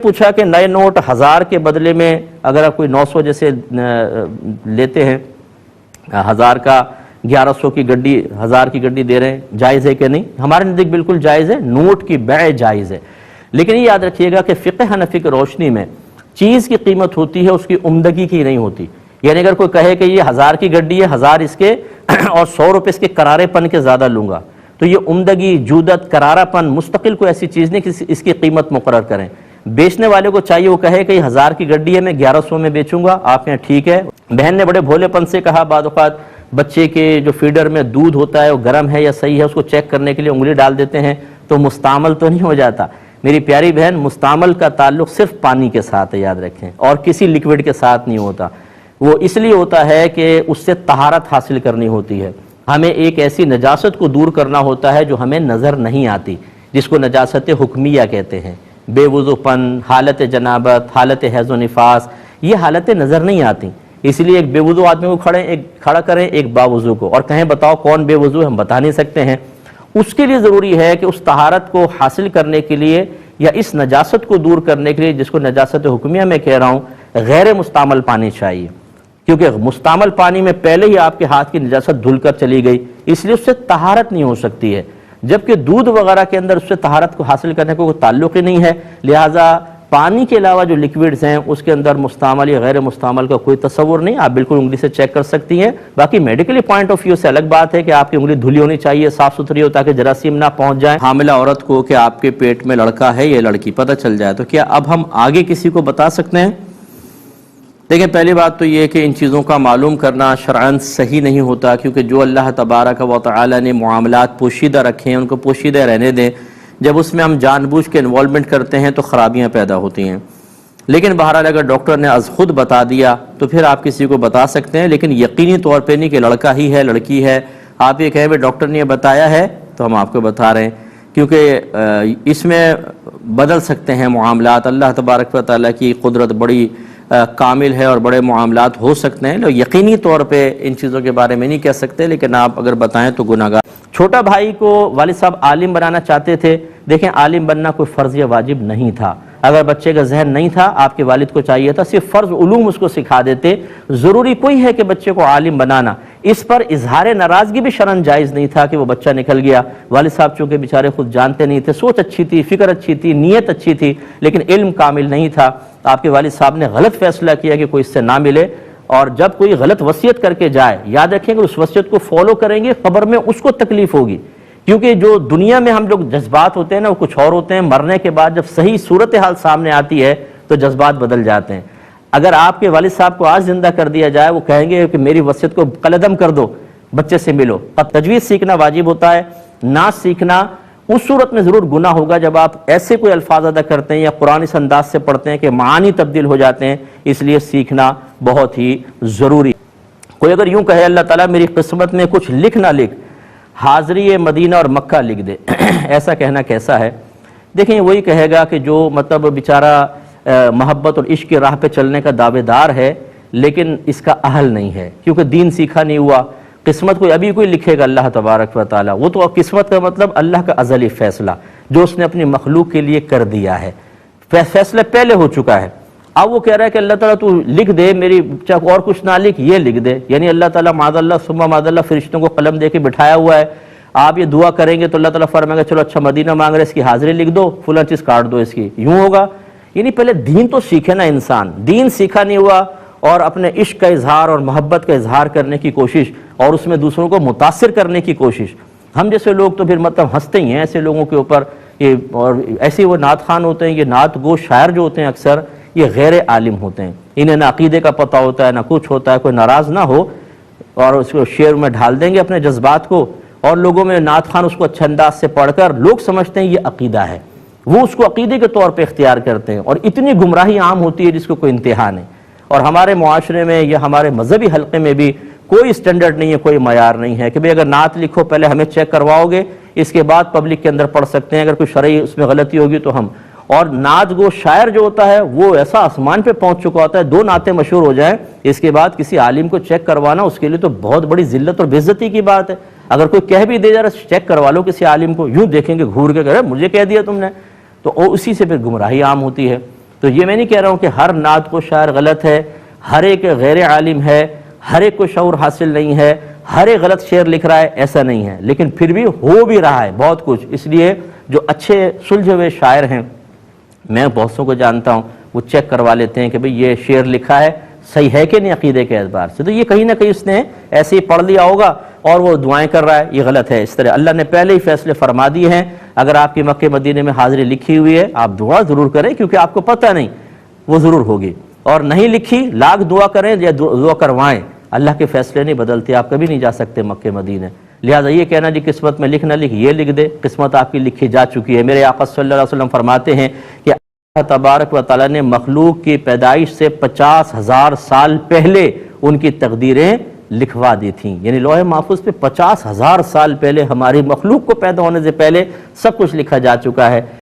پوچھا کہ نئے نوٹ 1000 کے بدلے میں اگر آپ کوئی 900 جیسے لیتے ہیں، 1000 کا 1100 کی گڈی، 1000 کی گڈی دے رہے ہیں، جائز ہے کہ نہیں؟ ہمارے نزدیک بالکل جائز ہے، نوٹ کی بیع جائز ہے۔ لیکن یہ یاد رکھیے گا کہ فقہ حنفی کی روشنی میں چیز کی قیمت ہوتی ہے اس کی عمدگی کی نہیں ہوتی۔ یعنی اگر کوئی کہے کہ یہ 1000 کی گڈی ہے، 1000 اس کے اور 100 روپے اس کے کرارے پن کے زیادہ لوں گا، تو یہ عمدگی، جودت، کرارا پن مستقل کوئی ایسی چیز نہیں کہ اس کی قیمت مقرر کریں۔ بیچنے والے کو چاہیے وہ کہے کہ یہ 1000 کی گڈی ہے، میں 1100 میں بیچوں گا، آپ کہیں ٹھیک ہے۔ بہن نے بڑے بھولے پن سے کہا، بعض اوقات بچے کے جو فیڈر میں دودھ ہوتا ہے وہ گرم ہے یا صحیح ہے، اس کو چیک کرنے کے لیے انگلی ڈال دیتے ہیں تو مستعمل تو نہیں ہو جاتا۔ میری پیاری بہن، مستعمل کا تعلق صرف پانی کے ساتھ ہے، یاد رکھیں، اور کسی لکوڈ کے ساتھ نہیں ہوتا۔ وہ اس لیے ہوتا ہے کہ اس سے طہارت حاصل کرنی ہوتی ہے، ہمیں ایک ایسی نجاست کو دور کرنا ہوتا ہے جو ہمیں نظر نہیں آتی، جس کو نجاست حکمیہ کہتے ہیں۔ بے وضو پن، حالت جنابت، حالت حیض و نفاس، یہ حالتیں نظر نہیں آتی، اس لیے ایک بے وضو آدمی کو کھڑا کریں ایک باوضو کو، اور کہیں بتاؤ کون بے وضو ہے، ہم بتا نہیں سکتے ہیں۔ اس کے لیے ضروری ہے کہ اس طہارت کو حاصل کرنے کے لیے یا اس نجاست کو دور کرنے کے لیے، جس کو نجاست حکمیہ میں کہہ رہا ہوں، غیر مستعمل پانی چاہیے، کیونکہ مستعمل پانی میں پہلے ہی آپ کے ہاتھ کی نجاست دھل کر چلی گئی، اس لیے اس سے طہارت نہیں ہو سکتی ہے، جبکہ دودھ وغیرہ کے اندر اس سے طہارت کو حاصل کرنے کو کوئی تعلق ہی نہیں ہے۔ لہٰذا پانی کے علاوہ جو لکوڈز ہیں اس کے اندر مستعمل یا غیر مستعمل کا کوئی تصور نہیں، آپ بالکل انگلی سے چیک کر سکتی ہیں۔ باقی میڈیکلی پوائنٹ آف ویو سے الگ بات ہے کہ آپ کی انگلی دھلی ہونی چاہیے، صاف ستھری ہو، تاکہ جراثیم نہ پہنچ جائیں۔ حاملہ عورت کو کہ آپ کے پیٹ میں لڑکا ہے یا لڑکی پتہ چل جائے تو کیا اب ہم آگے کسی کو بتا سکتے ہیں؟ دیکھیں، پہلی بات تو یہ کہ ان چیزوں کا معلوم کرنا شرعاً صحیح نہیں ہوتا، کیونکہ جو اللہ تبارک و تعالی نے معاملات پوشیدہ رکھے ہیں ان کو پوشیدہ رہنے دیں۔ جب اس میں ہم جان بوجھ کے انوالومنٹ کرتے ہیں تو خرابیاں پیدا ہوتی ہیں۔ لیکن بہرحال اگر ڈاکٹر نے از خود بتا دیا تو پھر آپ کسی کو بتا سکتے ہیں، لیکن یقینی طور پہ نہیں کہ لڑکا ہی ہے لڑکی ہے۔ آپ یہ کہیں کہ ڈاکٹر نے یہ بتایا ہے تو ہم آپ کو بتا رہے ہیں، کیونکہ اس میں بدل سکتے ہیں معاملات۔ اللہ تبارک و تعالیٰ کی قدرت بڑی کامل ہے اور بڑے معاملات ہو سکتے ہیں، لوگ یقینی طور پہ ان چیزوں کے بارے میں نہیں کہہ سکتے، لیکن آپ اگر بتائیں تو گناہگار۔ چھوٹا بھائی کو والد صاحب عالم بنانا چاہتے تھے۔ دیکھیں، عالم بننا کوئی فرض یا واجب نہیں تھا۔ اگر بچے کا ذہن نہیں تھا، آپ کے والد کو چاہیے تھا صرف فرض علوم اس کو سکھا دیتے۔ ضروری کوئی ہے کہ بچے کو عالم بنانا، اس پر اظہار ناراضگی بھی شرعاً جائز نہیں تھا کہ وہ بچہ نکل گیا۔ والد صاحب چونکہ بیچارے خود جانتے نہیں تھے، سوچ اچھی تھی، فکر اچھی تھی، نیت اچھی تھی، لیکن علم کامل نہیں تھا۔ آپ کے والد صاحب نے غلط فیصلہ کیا کہ کوئی اس سے نہ ملے، اور جب کوئی غلط وصیت کر کے جائے، یاد رکھیں کہ اس وصیت کو فالو کریں گے، قبر میں اس کو تکلیف ہوگی، کیونکہ جو دنیا میں ہم لوگ جذبات ہوتے ہیں نا وہ کچھ اور ہوتے ہیں، مرنے کے بعد جب صحیح صورتحال سامنے آتی ہے تو جذبات بدل جاتے ہیں۔ اگر آپ کے والد صاحب کو آج زندہ کر دیا جائے، وہ کہیں گے کہ میری وصیت کو قلعدم کر دو، بچے سے ملو۔ اب تجوید سیکھنا واجب ہوتا ہے، نعت سیکھنا اس صورت میں ضرور گناہ ہوگا جب آپ ایسے کوئی الفاظ ادا کرتے ہیں یا قرآن اس انداز سے پڑھتے ہیں کہ معانی تبدیل ہو جاتے ہیں، اس لیے سیکھنا بہت ہی ضروری۔ کوئی اگر یوں کہے اللہ تعالیٰ میری قسمت میں کچھ لکھ نہ لکھ، حاضری مدینہ اور مکہ لکھ دے، ایسا کہنا کیسا ہے؟ دیکھیں، وہی کہے گا کہ جو مطلب بیچارہ محبت اور عشق کی راہ پہ چلنے کا دعوے دار ہے لیکن اس کا اہل نہیں ہے، کیونکہ دین سیکھا نہیں ہوا۔ قسمت کوئی ابھی کوئی لکھے گا اللہ تبارک و تعالیٰ، وہ تو قسمت کا مطلب اللہ کا ازلی فیصلہ جو اس نے اپنی مخلوق کے لیے کر دیا ہے، فیصلہ پہلے ہو چکا ہے۔ اب وہ کہہ رہا ہے کہ اللہ تعالیٰ تو لکھ دے، میری چاہے اور کچھ نہ لکھ، یہ لکھ دے، یعنی اللہ تعالیٰ معاذ اللہ ثم معاذ اللہ فرشتوں کو قلم دے کے بٹھایا ہوا ہے، آپ یہ دعا کریں گے تو اللہ تعالیٰ فرمائے گا چلو اچھا مدینہ مانگ رہے، اس کی حاضری لکھ دو، فلاں چیز کاٹ دو اس کی، یوں ہوگا؟ یعنی پہلے دین تو سیکھے نا انسان، دین سیکھا نہیں ہوا اور اپنے عشق کا اظہار اور محبت کا اظہار کرنے کی کوشش اور اس میں دوسروں کو متاثر کرنے کی کوشش۔ ہم جیسے لوگ تو پھر مطلب ہنستے ہی ہیں ایسے لوگوں کے اوپر، یہ اور ایسے وہ نعت خوان ہوتے ہیں، یہ نعت گو شاعر جو ہوتے ہیں اکثر یہ غیر عالم ہوتے ہیں، انہیں نہ عقیدے کا پتہ ہوتا ہے نہ کچھ ہوتا ہے۔ کوئی ناراض نہ ہو اور اس کو شعر میں ڈھال دیں گے اپنے جذبات کو، اور لوگوں میں نعت خوان اس کو اچھے انداز سے پڑھ کر لوگ سمجھتے ہیں یہ عقیدہ ہے، وہ اس کو عقیدے کے طور پہ اختیار کرتے ہیں، اور اتنی گمراہی عام ہوتی ہے جس کو کوئی انتہا نہیں۔ اور ہمارے معاشرے میں یا ہمارے مذہبی حلقے میں بھی کوئی سٹینڈرڈ نہیں ہے، کوئی معیار نہیں ہے کہ بھئی اگر نعت لکھو پہلے ہمیں چیک کرواؤ گے، اس کے بعد پبلک کے اندر پڑھ سکتے ہیں، اگر کوئی شرعی اس میں غلطی ہوگی تو ہم۔ اور نعت گو شاعر جو ہوتا ہے وہ ایسا آسمان پہ پہنچ چکا ہوتا ہے، دو نعتیں مشہور ہو جائیں اس کے بعد کسی عالم کو چیک کروانا اس کے لیے تو بہت بڑی ذلت اور بے عزتی کی بات ہے۔ اگر کوئی کہہ بھی دے جا رہا چیک کروا لو کسی عالم کو، یوں دیکھیں گے گھور کے، کہ مجھے کہہ دیا تم نے، تو اسی سے پھر گمراہی عام ہوتی ہے۔ تو یہ میں نہیں کہہ رہا ہوں کہ ہر نعت کو شاعر غلط ہے، ہر ایک غیر عالم ہے، ہر ایک کو شعور حاصل نہیں ہے، ہر ایک غلط شعر لکھ رہا ہے، ایسا نہیں ہے، لیکن پھر بھی ہو بھی رہا ہے بہت کچھ۔ اس لیے جو اچھے سلجھے ہوئے شاعر ہیں، میں بہت سو کو جانتا ہوں، وہ چیک کروا لیتے ہیں کہ بھئی یہ شعر لکھا ہے صحیح ہے کہ نہیں عقیدے کے اعتبار سے، تو یہ کہیں نہ کہیں اس نے ایسے ہی پڑھ لیا ہوگا اور وہ دعائیں کر رہا ہے، یہ غلط ہے۔ اس طرح اللہ نے پہلے ہی فیصلے فرما دیے ہیں، اگر آپ کی مکہ مدینے میں حاضری لکھی ہوئی ہے آپ دعا ضرور کریں، کیونکہ آپ کو پتہ نہیں وہ ضرور ہوگی، اور نہیں لکھی لاکھ دعا کریں یا دعا کروائیں، اللہ کے فیصلے نہیں بدلتے، آپ کبھی نہیں جا سکتے مکہ مدینے۔ لہٰذا یہ کہنا جی قسمت میں لکھ نہ لکھ، یہ لکھ دے، قسمت آپ کی لکھی جا چکی ہے۔ میرے آقا صلی اللہ علیہ وسلم فرماتے ہیں کہ اللہ تبارک و تعالیٰ نے مخلوق کی پیدائش سے 50,000 سال پہلے ان کی تقدیریں لکھوا دی تھیں، یعنی لوح محفوظ پہ 50,000 سال پہلے ہماری مخلوق کو پیدا ہونے سے پہلے سب کچھ لکھا جا چکا ہے۔